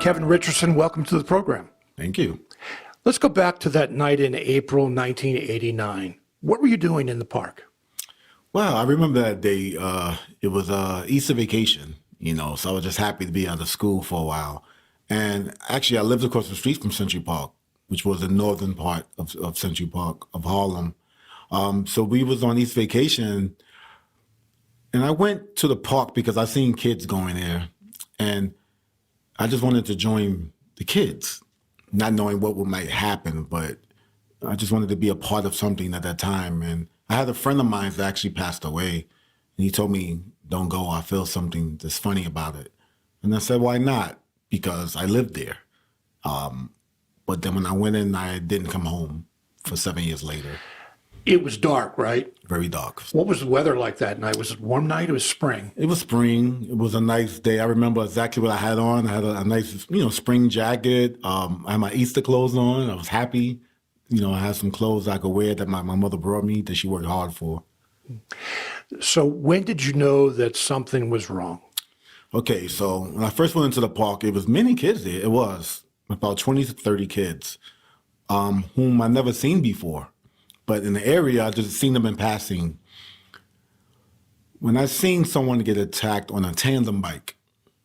Kevin Richardson, welcome to the program. Thank you. Let's go back to that night in April 1989. What were you doing in the park? Well, I remember that day. It was Easter vacation, so I was just happy to be out of school for a while. And actually, I lived across the street from Century Park, which was the northern part of Century Park, of Harlem. So we was on Easter vacation, and I went to the park because I seen kids going there, and I just wanted to join the kids, not knowing what might happen, but I just wanted to be a part of something at that time. And I had a friend of mine that actually passed away, and he told me, "Don't go, I feel something that's funny about it." And I said, "Why not?" Because I lived there. But then when I went in, I didn't come home for 7 years later. It was dark, right? Very dark. What was the weather like that night? Was it a warm night? It was spring. It was spring. It was a nice day. I remember exactly what I had on. I had a nice, spring jacket. I had my Easter clothes on. I was happy. I had some clothes I could wear that my mother brought me that she worked hard for. So when did you know that something was wrong? Okay, so when I first went into the park, it was many kids there. It was about 20 to 30 kids, whom I never seen before. But in the area, I just seen them in passing. When I seen someone get attacked on a tandem bike,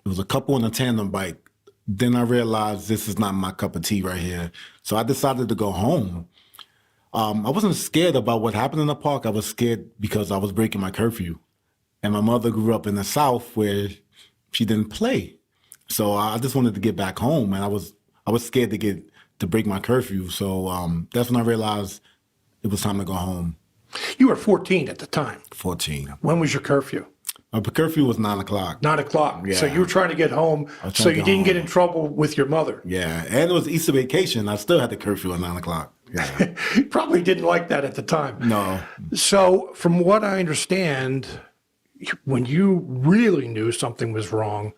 it was a couple on a tandem bike, then I realized this is not my cup of tea right here. So I decided to go home. I wasn't scared about what happened in the park. I was scared because I was breaking my curfew. And my mother grew up in the South where she didn't play. So I just wanted to get back home, and I was scared to break my curfew. So that's when I realized it was time to go home. You were 14 at the time. 14. When was your curfew? My curfew was 9 o'clock. 9 o'clock. Yeah. So you were trying to get home so you didn't get in trouble with your mother. Yeah, and it was Easter vacation. I still had the curfew at 9 o'clock. Yeah. You probably didn't like that at the time. No. So from what I understand, when you really knew something was wrong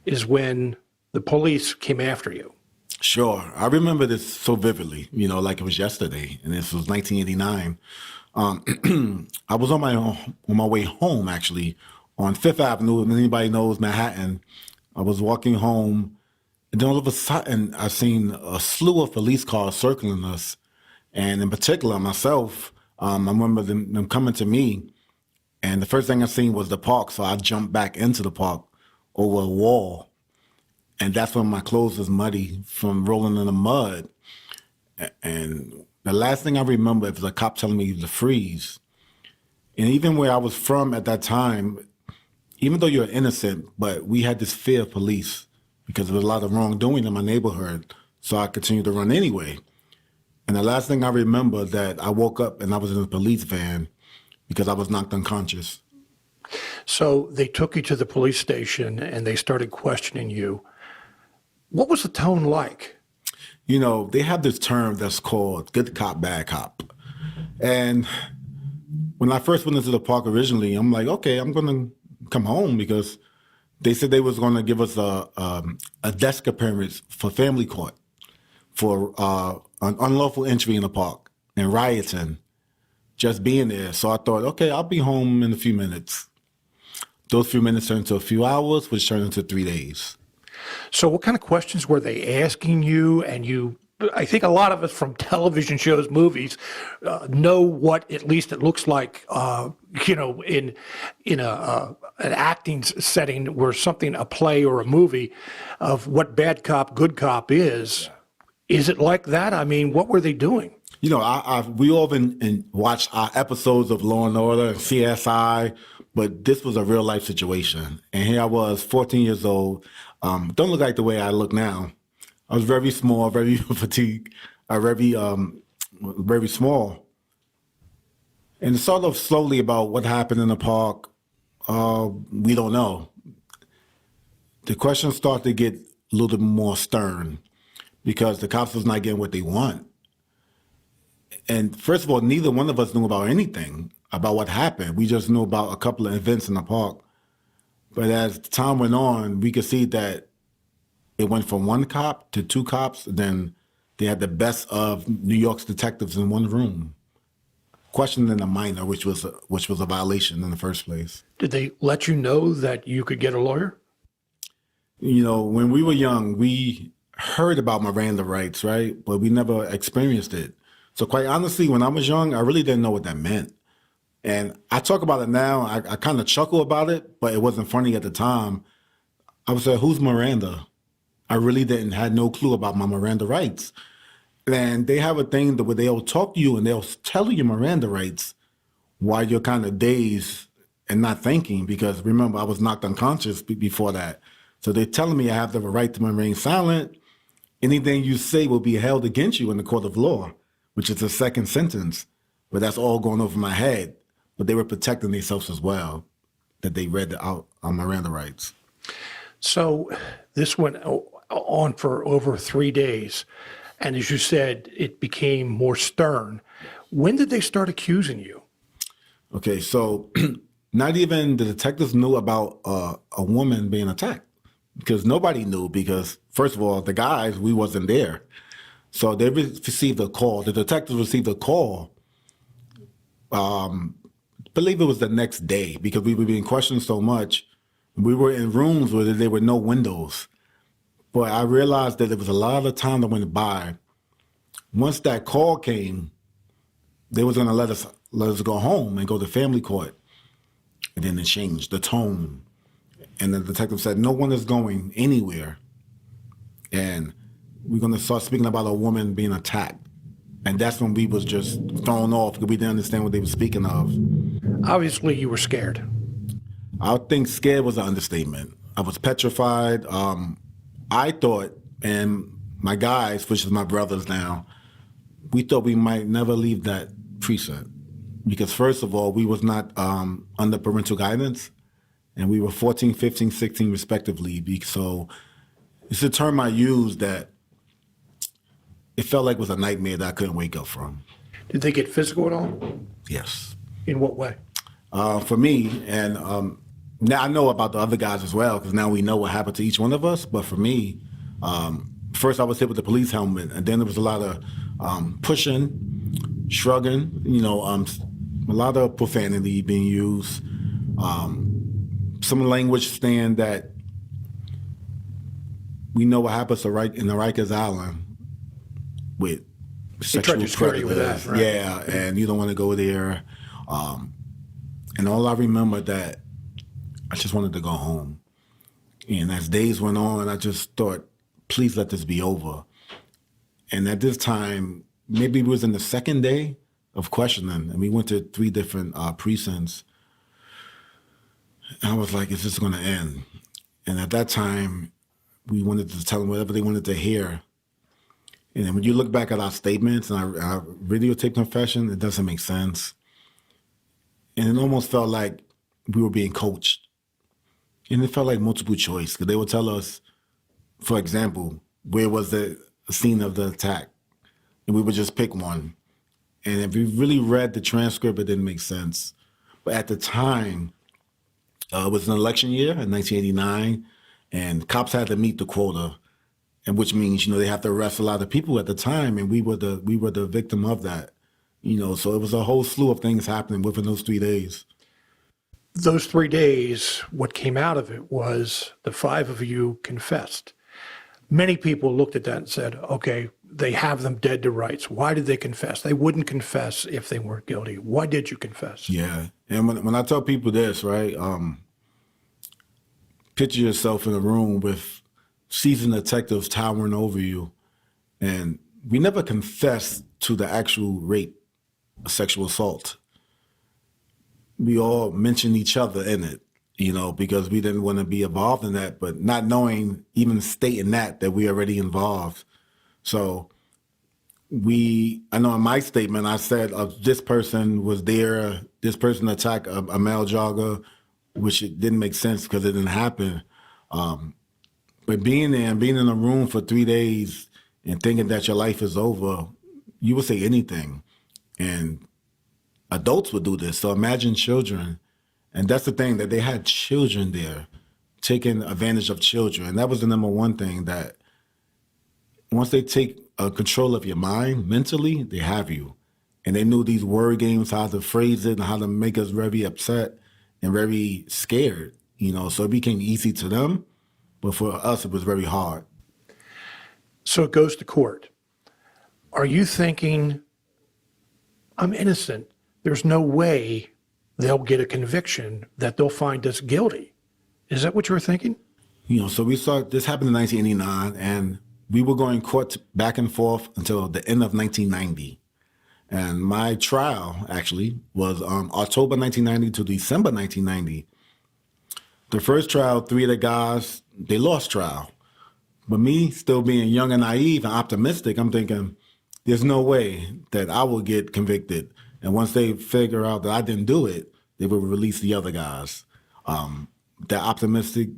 is when the police came after you. Sure. I remember this so vividly, like it was yesterday, and this was 1989. I was on my way home, actually, on Fifth Avenue, and anybody knows Manhattan. I was walking home, and then all of a sudden, I seen a slew of police cars circling us, and in particular, myself, I remember them coming to me, and the first thing I seen was the park, so I jumped back into the park over a wall. And that's when my clothes was muddy from rolling in the mud. And the last thing I remember was a cop telling me to freeze. And even where I was from at that time, even though you're innocent, but we had this fear of police because there was a lot of wrongdoing in my neighborhood. So I continued to run anyway. And the last thing I remember that I woke up and I was in a police van because I was knocked unconscious. So they took you to the police station and they started questioning you. What was the tone like? They have this term that's called good cop, bad cop. And when I first went into the park originally, I'm like, okay, I'm going to come home because they said they was going to give us a desk appearance for family court for an unlawful entry in the park and rioting, just being there. So I thought, okay, I'll be home in a few minutes. Those few minutes turned into a few hours, which turned into 3 days. So what kind of questions were they asking you? And I think a lot of us from television shows, movies, know what at least it looks like, in an acting setting where a play or a movie of what bad cop, good cop is. Is it like that? I mean, what were they doing? We all been watched our episodes of Law and Order and CSI, but this was a real life situation. And here I was, 14 years old. Don't look like the way I look now. I was very small, very fatigued, very small. And sort of slowly about what happened in the park, we don't know. The questions start to get a little bit more stern because the cops was not getting what they want. And first of all, neither one of us knew about anything about what happened. We just knew about a couple of events in the park. But as time went on, we could see that it went from one cop to two cops. Then they had the best of New York's detectives in one room, questioning a minor, which was a violation in the first place. Did they let you know that you could get a lawyer? when we were young, we heard about Miranda rights, right? But we never experienced it. So quite honestly, when I was young, I really didn't know what that meant. And I talk about it now. I kind of chuckle about it, but it wasn't funny at the time. I was like, who's Miranda? I really had no clue about my Miranda rights. And they have a thing that where they'll talk to you and they'll tell you your Miranda rights while you're kind of dazed and not thinking, because remember, I was knocked unconscious before that. So they're telling me I have the right to remain silent. Anything you say will be held against you in the court of law, which is the second sentence. But that's all going over my head. But they were protecting themselves as well, that they read out on Miranda rights. So this went on for over 3 days. And as you said, it became more stern. When did they start accusing you? Okay, so not even the detectives knew about a woman being attacked, because nobody knew, because first of all, the guys, we wasn't there. So they received a call. The detectives received a call. Believe it was the next day, because we were being questioned so much. We were in rooms where there were no windows. But I realized that there was a lot of time that went by. Once that call came, they was going to let us go home and go to family court. And then it changed the tone. And the detective said, no one is going anywhere. And we're going to start speaking about a woman being attacked. And that's when we was just thrown off, because we didn't understand what they were speaking of. Obviously, you were scared. I think scared was an understatement. I was petrified. I thought, and my guys, which is my brothers now, we thought we might never leave that precinct. Because first of all, we was not under parental guidance, and we were 14, 15, 16 respectively. So it's a term I use that it felt like it was a nightmare that I couldn't wake up from. Did they get physical at all? Yes. In what way? For me, and now I know about the other guys as well, because now we know what happened to each one of us. But for me, first I was hit with the police helmet, and then there was a lot of pushing, shrugging, a lot of profanity being used, some language saying that we know what happens to in the Rikers Island with sexual to scare you with predators. that, right? Yeah, and you don't want to go there. And all I remember that I just wanted to go home. And as days went on, I just thought, please let this be over. And at this time, maybe it was in the second day of questioning, and we went to 3 different precincts. And I was like, is this going to end? And at that time, we wanted to tell them whatever they wanted to hear. And then when you look back at our statements and our videotape confession, it doesn't make sense. And it almost felt like we were being coached. And it felt like multiple choice, because they would tell us, for example, where was the scene of the attack? And we would just pick one. And if we really read the transcript, it didn't make sense. But at the time, it was an election year in 1989, and cops had to meet the quota, and which means, they have to arrest a lot of people at the time, and we were the victim of that. So it was a whole slew of things happening within those 3 days. Those 3 days, what came out of it was the 5 of you confessed. Many people looked at that and said, okay, they have them dead to rights. Why did they confess? They wouldn't confess if they weren't guilty. Why did you confess? Yeah. And when I tell people this, right, picture yourself in a room with seasoned detectives towering over you. And we never confessed to the actual rape, sexual assault. We all mentioned each other in it, because we didn't want to be involved in that, but not knowing, even stating that we already involved. So I know in my statement, I said this person was there, this person attacked a male jogger, which it didn't make sense because it didn't happen. But being there and being in a room for 3 days and thinking that your life is over, you would say anything. And adults would do this. So imagine children. And that's the thing, that they had children there, taking advantage of children. And that was the number one thing, that once they take control of your mind mentally, they have you. And they knew these word games, how to phrase it and how to make us very upset and very scared, So it became easy to them, but for us, it was very hard. So it goes to court. Are you thinking, I'm innocent? There's no way they'll get a conviction, that they'll find us guilty. Is that what you were thinking? So we saw this happened in 1989, and we were going court back and forth until the end of 1990. And my trial actually was October 1990 to December 1990. The first trial, 3 of the guys, they lost trial. But me, still being young and naive and optimistic, I'm thinking, there's no way that I will get convicted. And once they figure out that I didn't do it, they will release the other guys. That optimistic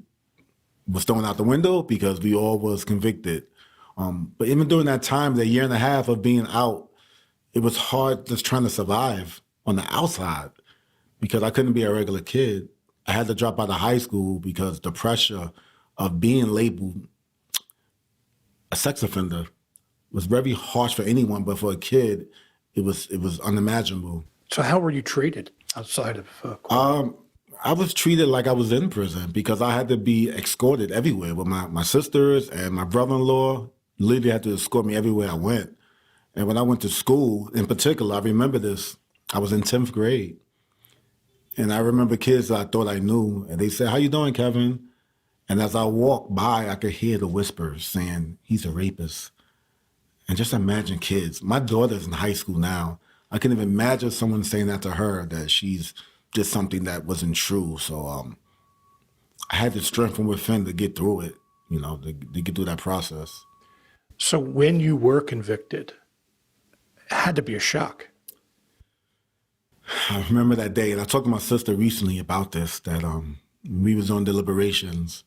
was thrown out the window because we all was convicted. But even during that time, the year and a half of being out, it was hard just trying to survive on the outside because I couldn't be a regular kid. I had to drop out of high school because the pressure of being labeled a sex offender was very harsh for anyone, but for a kid, it was unimaginable. So how were you treated outside of court? I was treated like I was in prison because I had to be escorted everywhere with my sisters and my brother-in-law. Literally had to escort me everywhere I went. And when I went to school, in particular, I remember this. I was in 10th grade. And I remember kids that I thought I knew. And they said, "How you doing, Kevin?" And as I walked by, I could hear the whispers saying, "He's a rapist." And just imagine kids. My daughter's in high school now. I can even imagine someone saying that to her, that she's did something that wasn't true. So I had the strength from within to get through it, to get through that process. So when you were convicted, it had to be a shock. I remember that day, and I talked to my sister recently about this, that we was on deliberations,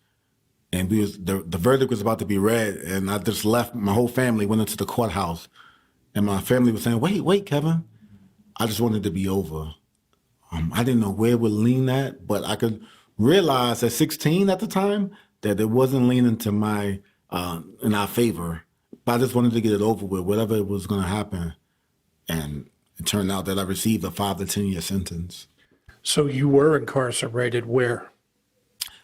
and the verdict was about to be read, and I just left. My whole family went into the courthouse, and my family was saying, wait, Kevin. I just wanted it to be over. I didn't know where it would lean at, but I could realize at 16 at the time that it wasn't leaning to in our favor. But I just wanted to get it over with, whatever it was going to happen. And it turned out that I received a 5 to 10 year sentence. So you were incarcerated where?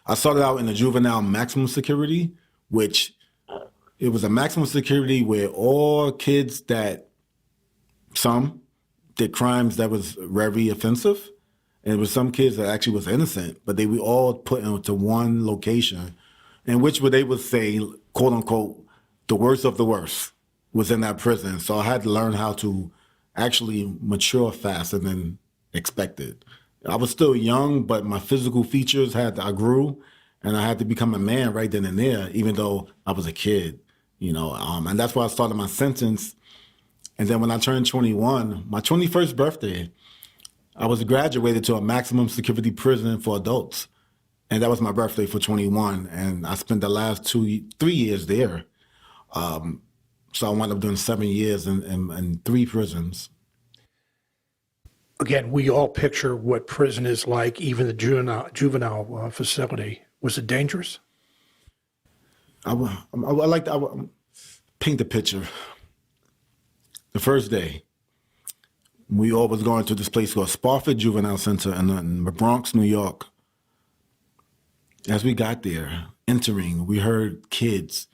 I started out in the juvenile maximum security, which it was a maximum security where all kids that some did crimes that was very offensive. And it was some kids that actually was innocent, but they were all put into one location in which they would say, quote unquote, the worst of the worst was in that prison. So I had to learn how to actually mature faster than expected. I was still young, but my physical features I grew, and I had to become a man right then and there, even though I was a kid, and that's why I started my sentence. And then when I turned 21, my 21st birthday, I was graduated to a maximum security prison for adults. And that was my birthday for 21. And I spent the last 3 years there. So I wound up doing 7 years in 3 prisons. Again, we all picture what prison is like, even the juvenile facility. Was it dangerous? I like to paint the picture. The first day, we all was going to this place called Spofford Juvenile Center in the Bronx, New York. As we got there, entering, we heard kids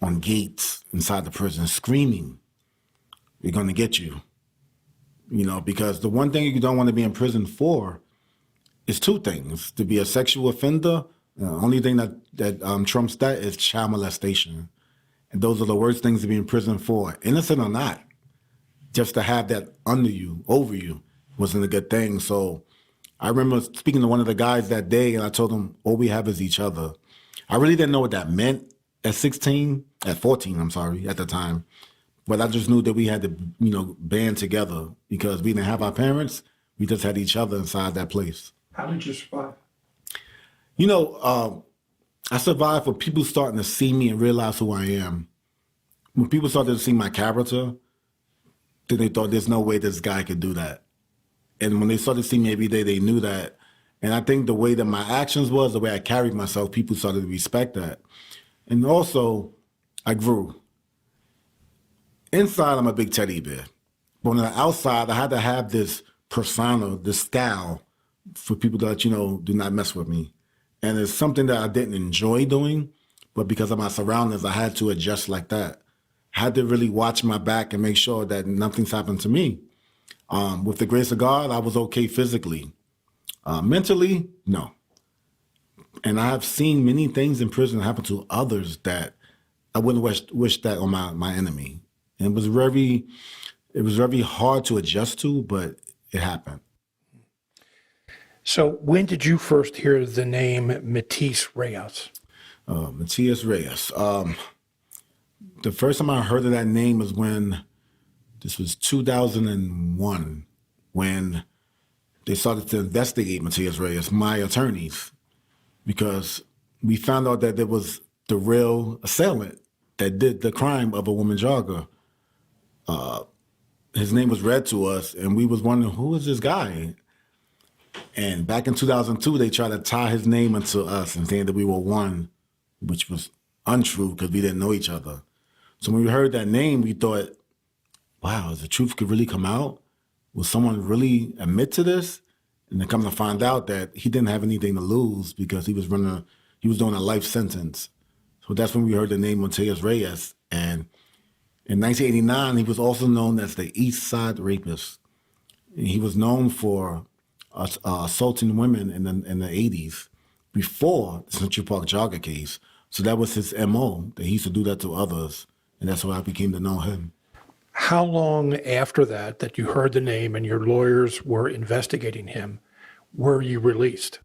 on gates inside the prison screaming, "We're going to get you." Because the one thing you don't want to be in prison for is 2 things: to be a sexual offender. The only thing that trumps that is child molestation. And those are the worst things to be in prison for, innocent or not. Just to have that under you, over you, wasn't a good thing. So I remember speaking to one of the guys that day, and I told him, all we have is each other. I really didn't know what that meant at 14, at the time. But I just knew that we had to, band together because we didn't have our parents. We just had each other inside that place. How did you survive? I survived for people starting to see me and realize who I am. When people started to see my character, then they thought there's no way this guy could do that. And when they started to see me every day, they knew that. And I think the way that my actions was, the way I carried myself, people started to respect that. And also, I grew. Inside, I'm a big teddy bear. But on the outside, I had to have this persona, this style for people that, do not mess with me. And it's something that I didn't enjoy doing, but because of my surroundings, I had to adjust like that. Had to really watch my back and make sure that nothing's happened to me. With the grace of God, I was okay physically. Mentally, no. And I have seen many things in prison happen to others that I wouldn't wish that on my enemy. And it was very hard to adjust to, but it happened. So when did you first hear the name Matias Reyes? Matias Reyes. The first time I heard of that name was when this was 2001, when they started to investigate Matias Reyes, my attorneys, because we found out that there was the real assailant that did the crime of a woman jogger. His name was read to us, and we was wondering, who is this guy? And back in 2002, they tried to tie his name into us and saying that we were one, which was untrue because we didn't know each other. So when we heard that name, we thought, wow, the truth could really come out? Will someone really admit to this? And then come to find out that he didn't have anything to lose because he was doing a life sentence. So that's when we heard the name Matias Reyes. And in 1989, he was also known as the East Side Rapist. And he was known for assaulting women in the 80s before the Central Park Jogger case. So that was his MO, that he used to do that to others. And that's why I became to know him. How long after that you heard the name and your lawyers were investigating him, were you released?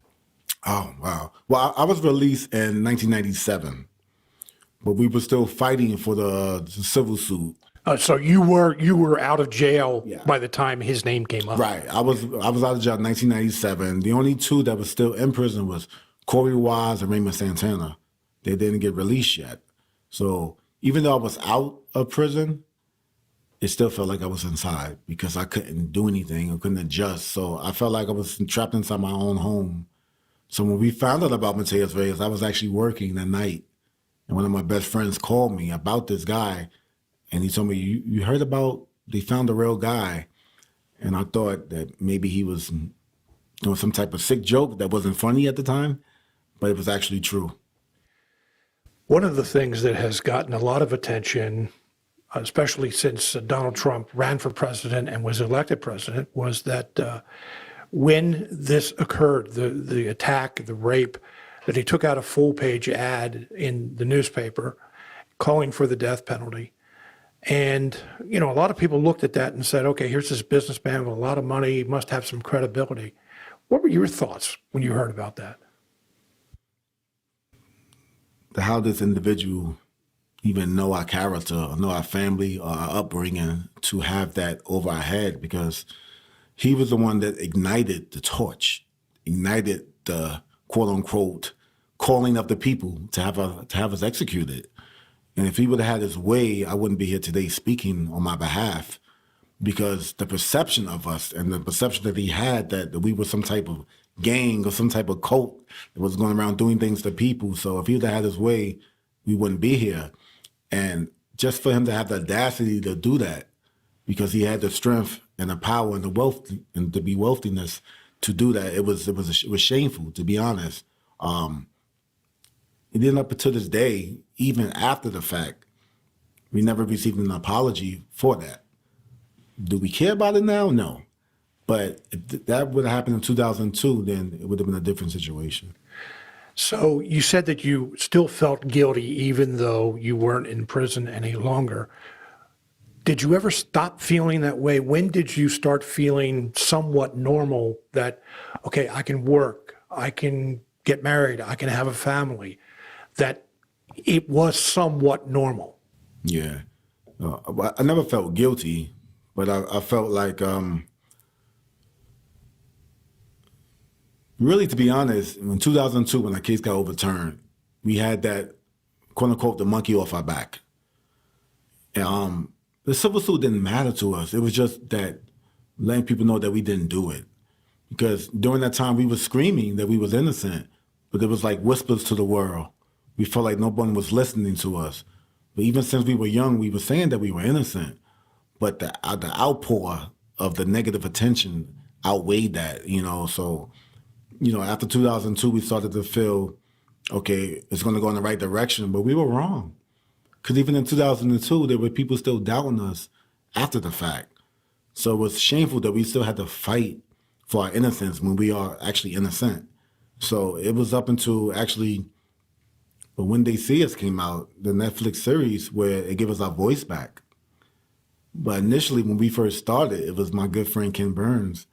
Oh, wow. Well, I was released in 1997, but we were still fighting for the civil suit. So you were out of jail Yeah. by the time his name came up. Right. I was out of jail in 1997. The only two that were still in prison was Corey Wise and Raymond Santana. They didn't get released yet. So even though I was out of prison, it still felt like I was inside because I couldn't do anything. I couldn't adjust. So I felt like I was trapped inside my own home. So when we found out about Matias Reyes, I was actually working that night. And one of my best friends called me about this guy. And he told me, you heard about, they found a real guy. And I thought that maybe he was doing some type of sick joke that wasn't funny at the time, but it was actually true. One of the things that has gotten a lot of attention, especially since Donald Trump ran for president and was elected president, was that when this occurred, the attack, the rape, that he took out a full-page ad in the newspaper calling for the death penalty. And, a lot of people looked at that and said, okay, here's this businessman with a lot of money, he must have some credibility. What were your thoughts when you heard about that? How this individual even know our character, or know our family, or our upbringing to have that over our head, because he was the one that ignited the torch, ignited the quote unquote calling of the people to have us executed. And if he would have had his way, I wouldn't be here today speaking on my behalf, because the perception of us and the perception that he had that we were some type of gang or some type of cult that was going around doing things to people. So if he would have had his way, we wouldn't be here. And just for him to have the audacity to do that, because he had the strength and the power and the wealth and to be wealthiness to do that, it was shameful, to be honest. And then up until this day, even after the fact, we never received an apology for that. Do we care about it now? No. But if that would have happened in 2002, then it would have been a different situation. So you said that you still felt guilty even though you weren't in prison any longer. Did you ever stop feeling that way? When did you start feeling somewhat normal that, okay, I can work, I can get married, I can have a family, that it was somewhat normal? Yeah. I never felt guilty, but I felt like, really, to be honest, in 2002, when our case got overturned, we had that, quote unquote, the monkey off our back. And, the civil suit didn't matter to us. It was just that letting people know that we didn't do it. Because during that time, we were screaming that we was innocent, but it was like whispers to the world. We felt like no one was listening to us. But even since we were young, we were saying that we were innocent. But the outpour of the negative attention outweighed that, So, after 2002, we started to feel okay, it's going to go in the right direction, but we were wrong. Because even in 2002, there were people still doubting us after the fact. So it was shameful that we still had to fight for our innocence when we are actually innocent. So it was up until actually, but When They See Us came out, the Netflix series where it gave us our voice back. But initially, when we first started, it was my good friend Ken Burns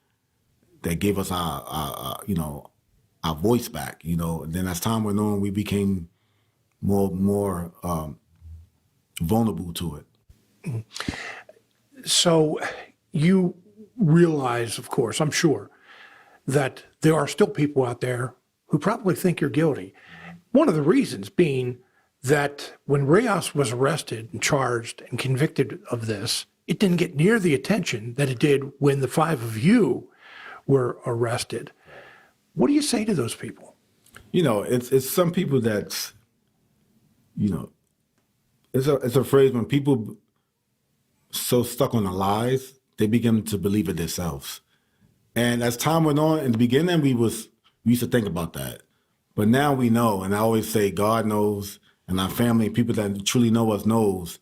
that gave us our voice back. And then as time went on, we became more vulnerable to it. So you realize, of course, I'm sure, that there are still people out there who probably think you're guilty. One of the reasons being that when Reyes was arrested and charged and convicted of this, it didn't get near the attention that it did when the five of you were arrested. What do you say to those people? It's some people that's, it's a phrase when people so stuck on the lies, they begin to believe it themselves. And as time went on, in the beginning, we used to think about that. But now we know, and I always say God knows, and our family, people that truly know us knows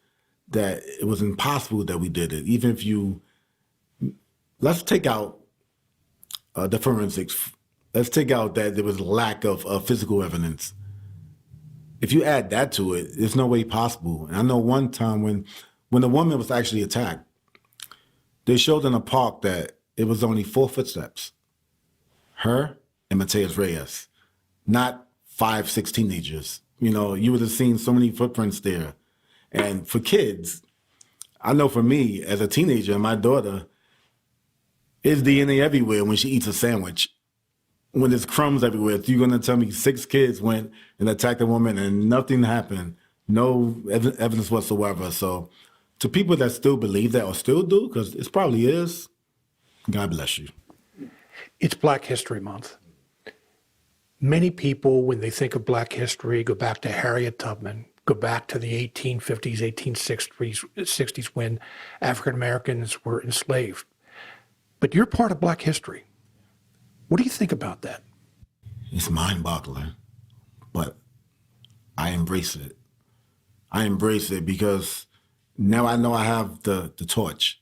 that it was impossible that we did it. Even if let's take out the forensics. Let's take out that there was lack of physical evidence. If you add that to it, there's no way possible. And I know one time when a woman was actually attacked, they showed in a park that it was only 4 footsteps. Her and Mateus Reyes, not 5, 6 teenagers. You would have seen so many footprints there. And for kids, I know for me as a teenager, and my daughter, there's DNA everywhere when she eats a sandwich. When there's crumbs everywhere, you're going to tell me 6 kids went and attacked a woman and nothing happened, no evidence whatsoever. So to people that still believe that or still do, because it probably is, God bless you. It's Black History Month. Many people, when they think of Black history, go back to Harriet Tubman, go back to the 1850s, 1860s when African Americans were enslaved. But you're part of Black history. What do you think about that? It's mind-boggling, but I embrace it. I embrace it because now I know I have the torch.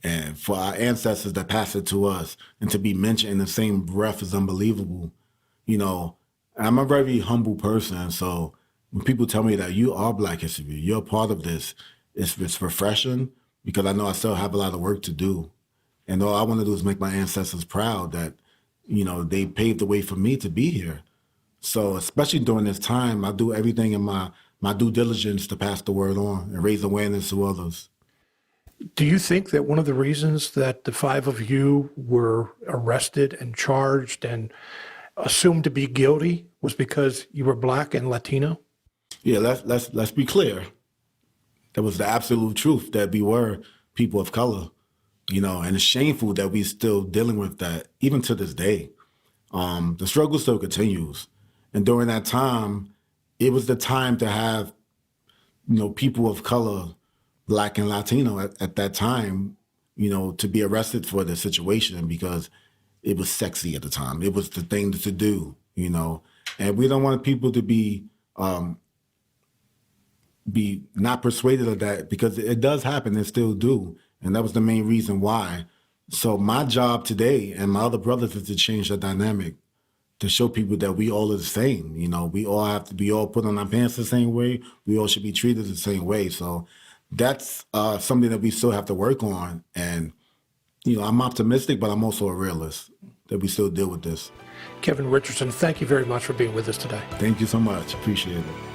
And for our ancestors that passed it to us and to be mentioned in the same breath is unbelievable. I'm a very humble person. So when people tell me that you are Black history, you're a part of this, it's refreshing because I know I still have a lot of work to do. And all I want to do is make my ancestors proud that, they paved the way for me to be here. So especially during this time, I do everything in my due diligence to pass the word on and raise awareness to others. Do you think that one of the reasons that the five of you were arrested and charged and assumed to be guilty was because you were Black and Latino? Yeah, let's be clear. That was the absolute truth that we were people of color. And it's shameful that we're still dealing with that, even to this day. The struggle still continues. And during that time, it was the time to have, people of color, Black and Latino at that time, to be arrested for the situation because it was sexy at the time. It was the thing to do, And we don't want people to be not persuaded of that because it does happen and still do. And that was the main reason why. So my job today and my other brothers is to change the dynamic, to show people that we all are the same. We all have to be all put on our pants the same way. We all should be treated the same way. So that's something that we still have to work on. And, I'm optimistic, but I'm also a realist that we still deal with this. Kevin Richardson, thank you very much for being with us today. Thank you so much. Appreciate it.